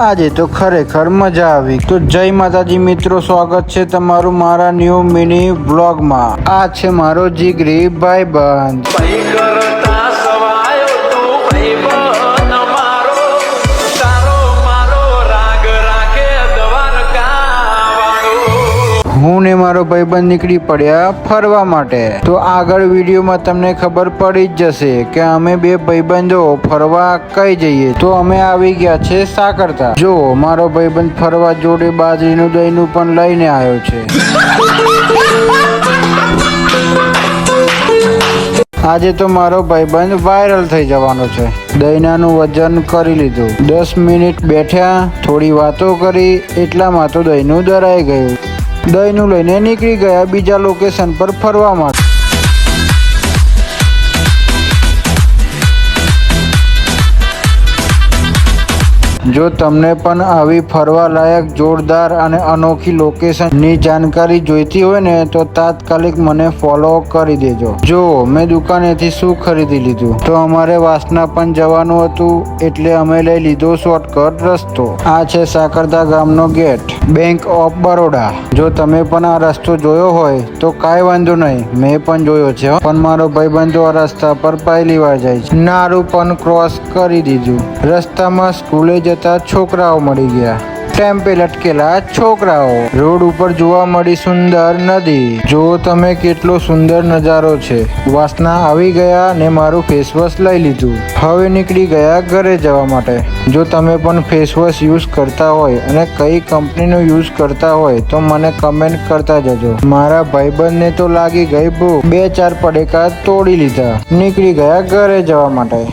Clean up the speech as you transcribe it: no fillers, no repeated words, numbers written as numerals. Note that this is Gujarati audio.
આજે તો ખરેખર મજા આવી। તો જય માતાજી મિત્રો, સ્વાગત છે તમારું મારા ન્યૂ મિની વ્લોગમાં। આ છે મારો જીગરી ભાઈબંધ। હું ને મારો ભાઈબંધ નીકળી પડ્યા ફરવા માટે। તો આગળ વિડીયોમાં તમને ખબર પડી જ જશે કે અમે બે ભાઈબંધો ફરવા કઈ જઈએ। તો અમે આવી ગયા છે સાકરતા। જો મારો ભાઈબંધ ફરવા જોડે બાજરીનું દહીંનું પણ લઈને આવ્યો છે। આજે તો મારો ભાઈબંધ વાયરલ થઈ જવાનો છે। દહીંનાનું વજન કરી લીધું, 10 મિનિટ બેઠ્યા, થોડી વાતો કરી, એટલામાં તો દહીંનું દરાઈ ગયું। દહીંનું લઈને નીકળી ગયા બીજા લોકેશન પર ફરવા માટે। જો તમને પણ આવી ફરવા લાયક જોરદાર અને અનોખી લોકેશનની જાણકારી જોઈતી હોય ને તો તાત્કાલિક મને ફોલો કરી દેજો। જો મેં દુકાનેથી શું ખરીદી લીધું, તો અમારે વાસના પણ જવાનું હતું એટલે અમે લઈ લીધો શોર્ટકટ રસ્તો। આ છે સાકરતા ગામનો ગેટ, બેંક ઓફ બરોડા। જો તમે પણ આ રસ્તો જોયો હોય તો કાંઈ વાંધો નહીં, મેં પણ જોયો છે, પણ મારો ભાઈબંધ આ રસ્તા પર પહેલી વાર જાય છે। નારું પણ ક્રોસ કરી દીધું। રસ્તામાં સ્કૂલે જતા છોકરાઓ મળી ગયા, ટેમ્પે લટકેલા છોકરાઓ। રોડ ઉપર જોવા મળી સુંદર નદી। જો તમે કેટલો સુંદર નજારો છે। વાસના આવી ગયા ને મારું ફેસ વોશ લઈ લીધું। હવે નીકળી ગયા ઘરે જવા માટે। જો તમે પણ ફેસ વોશ યુઝ કરતા હોય અને કઈ કંપનીનું યુઝ કરતા હોય તો મને કમેન્ટ કરતા જજો। મારા ભાઈબંધને તો લાગી ગઈ ભૂખ, 2-4 પડીકા તોડી લીધા, નીકળી ગયા ઘરે જવા માટે।